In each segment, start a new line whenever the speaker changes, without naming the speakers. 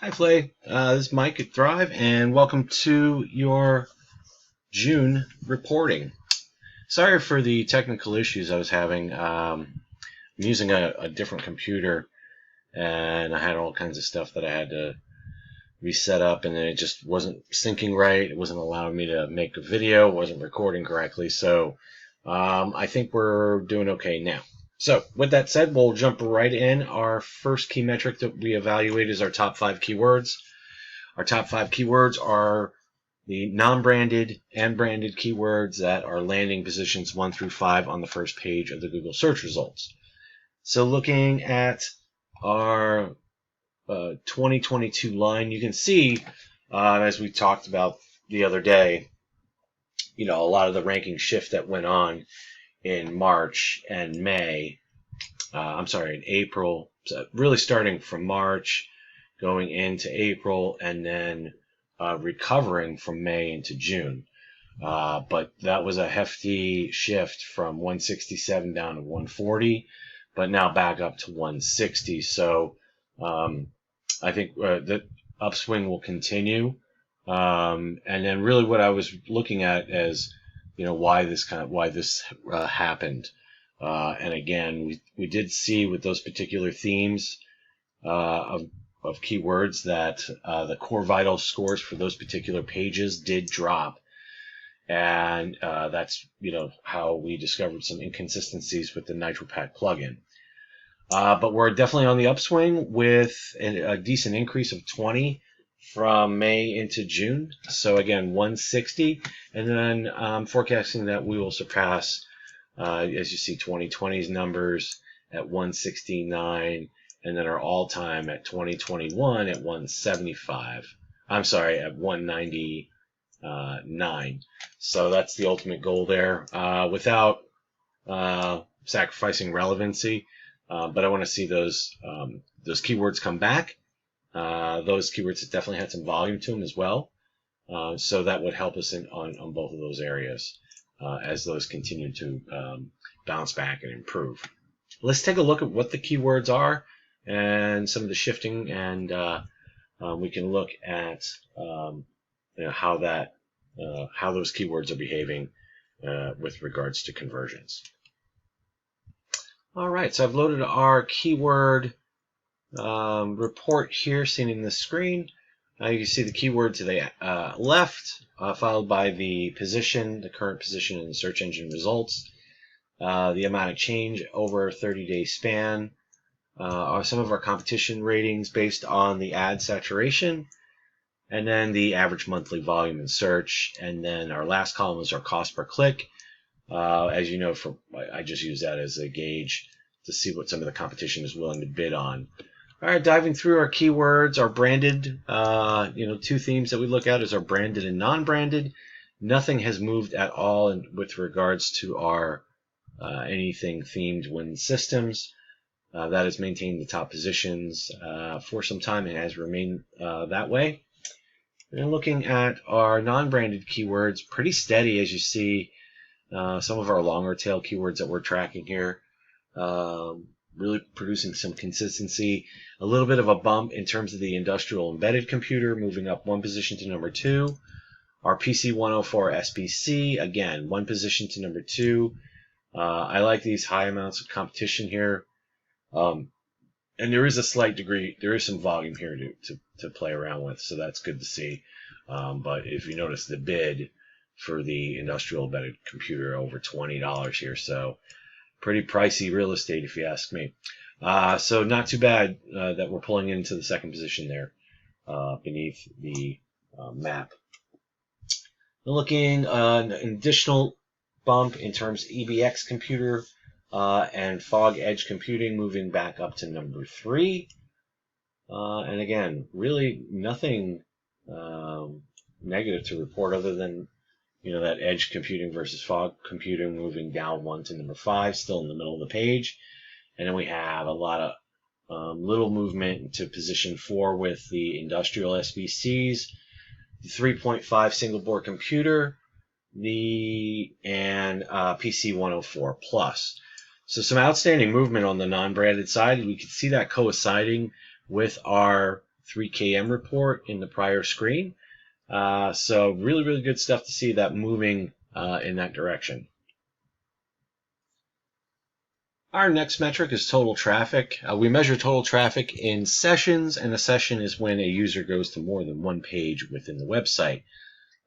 Hi, Flay. This is Mike at Thrive, and welcome to your June reporting. Sorry for the technical issues I was having. I'm using a different computer, and I had all kinds of stuff that I had to reset up, and then it just wasn't syncing right. It wasn't allowing me to make a video. It wasn't recording correctly. So I think we're doing okay now. So with that said, we'll jump right in. Our first key metric that we evaluate is our top 5 keywords. Our top 5 keywords are the non-branded and branded keywords that are landing positions 1 through 5 on the first page of the Google search results. So looking at our 2022 line, you can see, as we talked about the other day, a lot of the ranking shift that went on in March and May. In April. So really starting from March, going into April, and then recovering from May into June. But that was a hefty shift from 167 down to 140, but now back up to 160. So I think the upswing will continue. And then really what I was looking at as why this happened. And again, we did see with those particular themes of keywords that the core vital scores for those particular pages did drop. And that's how we discovered some inconsistencies with the NitroPack plugin. But we're definitely on the upswing with a decent increase of 20 from May into June. So again, 160, and then I'm forecasting that we will surpass, as you see, 2020's numbers at 169, and then our all-time at 2021 at 175. I'm sorry, at 199. So that's the ultimate goal there, without sacrificing relevancy. But I want to see those keywords come back. Those keywords that definitely had some volume to them as well. So that would help us on both of those areas as those continue to bounce back and improve. Let's take a look at what the keywords are and some of the shifting, and we can look at how those keywords are behaving with regards to conversions. All right, so I've loaded our keyword report here, seen in the screen. You can see the keyword to the left, followed by the current position in the search engine results, the amount of change over a 30-day span, are some of our competition ratings based on the ad saturation, and then the average monthly volume in search, and then our last column is our cost per click. As you know, I just use that as a gauge to see what some of the competition is willing to bid on. All right, diving through our keywords, our branded, 2 themes that we look at is our branded and non-branded. Nothing has moved at all with regards to our anything themed Winsystems. That has maintained the top positions for some time and has remained that way. And looking at our non-branded keywords, pretty steady, as you see. Some of our longer tail keywords that we're tracking here, really producing some consistency. A little bit of a bump in terms of the industrial embedded computer, moving up 1 position to number 2. Our PC 104 SBC, again, 1 position to number 2. I like these high amounts of competition here. And there is a slight degree, there is some volume here to play around with, so that's good to see. But if you notice the bid for the industrial embedded computer, over $20 here, so pretty pricey real estate if you ask me. So not too bad that we're pulling into the second position there beneath the map. Looking an additional bump in terms of EBX computer and Fog Edge computing, moving back up to number 3. And again, really nothing negative to report other than that edge computing versus fog computing moving down 1 to number 5, still in the middle of the page. And then we have a lot of little movement to position 4 with the industrial SBCs, the 3.5 single board computer, and PC 104 Plus. So some outstanding movement on the non-branded side. We could see that coinciding with our 3KM report in the prior screen. So really, really good stuff to see that moving in that direction. Our next metric is total traffic. We measure total traffic in sessions, and a session is when a user goes to more than one page within the website.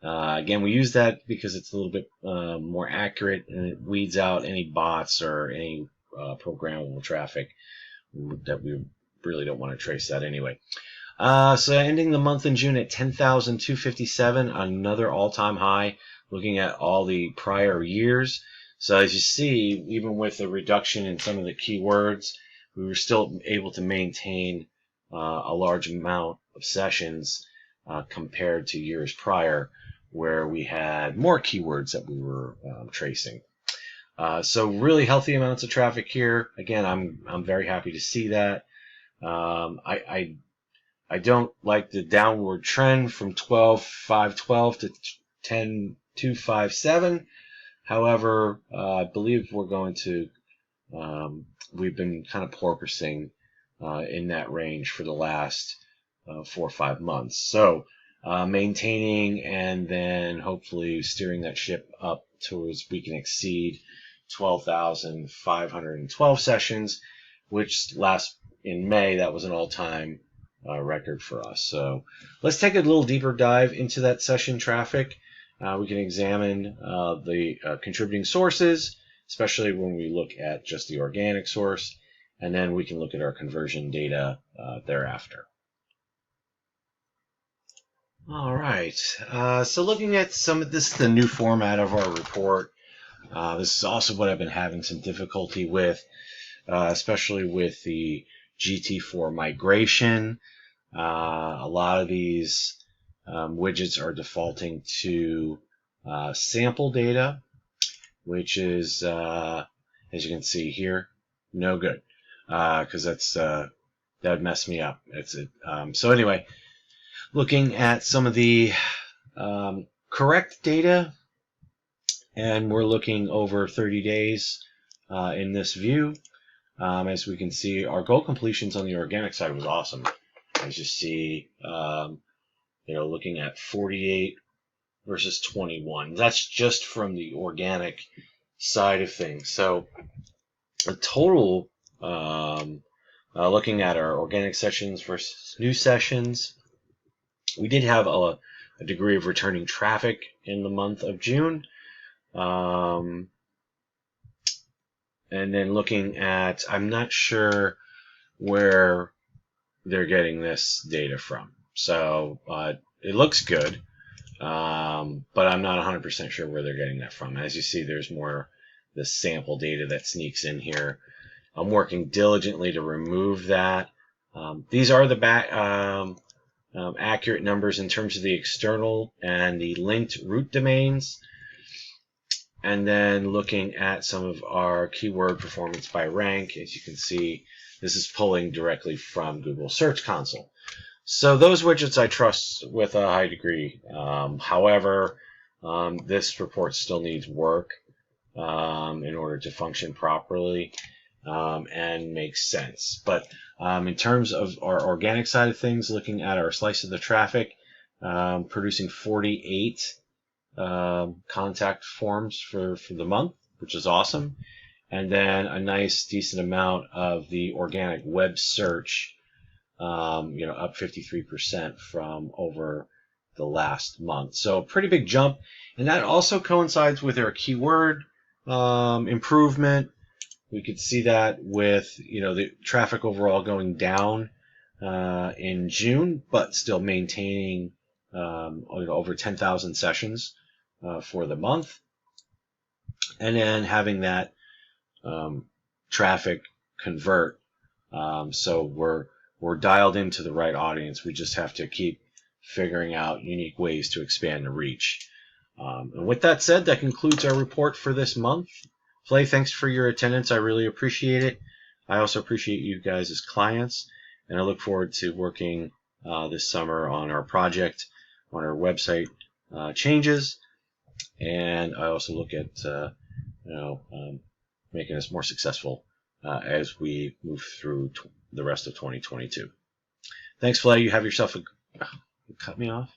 Again, we use that because it's a little bit more accurate, and it weeds out any bots or any programmable traffic that we really don't want to trace that anyway. So ending the month in June at 10,257, another all-time high, looking at all the prior years. So as you see, even with a reduction in some of the keywords, we were still able to maintain a large amount of sessions compared to years prior, where we had more keywords that we were tracing. So really healthy amounts of traffic here. Again, I'm very happy to see that. I don't like the downward trend from 12,512 to 10,257. However, I believe we're going to, we've been kind of porpoising in that range for the last 4 or 5 months. So maintaining and then hopefully steering that ship up towards we can exceed 12,512 sessions, which last in May, that was an all-time record for us. So let's take a little deeper dive into that session traffic. We can examine the contributing sources, especially when we look at just the organic source, and then we can look at our conversion data thereafter. All right, so looking at some of this, the new format of our report. This is also what I've been having some difficulty with, especially with the GT4 migration. A lot of these widgets are defaulting to sample data, which is, as you can see here, no good, because that would mess me up. So anyway, looking at some of the correct data, and we're looking over 30 days in this view. As we can see, our goal completions on the organic side was awesome. As you see, looking at 48 versus 21. That's just from the organic side of things. So a total, looking at our organic sessions versus new sessions, we did have a degree of returning traffic in the month of June. And then looking at, I'm not sure where they're getting this data from. So it looks good, but I'm not 100% sure where they're getting that from. As you see, there's more the sample data that sneaks in here. I'm working diligently to remove that. These are the accurate numbers in terms of the external and the linked root domains. And then looking at some of our keyword performance by rank, as you can see, this is pulling directly from Google Search Console. So those widgets I trust with a high degree. However, this report still needs work in order to function properly and make sense. But in terms of our organic side of things, looking at our slice of the traffic, producing 48 contact forms for the month, which is awesome. And then a nice decent amount of the organic web search, up 53% from over the last month. So a pretty big jump. And that also coincides with our keyword improvement. We could see that with, the traffic overall going down in June, but still maintaining over 10,000 sessions for the month. And then having that traffic convert. So we're dialed into the right audience. We just have to keep figuring out unique ways to expand the reach. And with that said, that concludes our report for this month. Flay, thanks for your attendance. I really appreciate it. I also appreciate you guys as clients, and I look forward to working this summer on our project, on our website changes, and I also look at making us more successful as we move through the rest of 2022. Thanks, Flay. You have yourself a. You cut me off.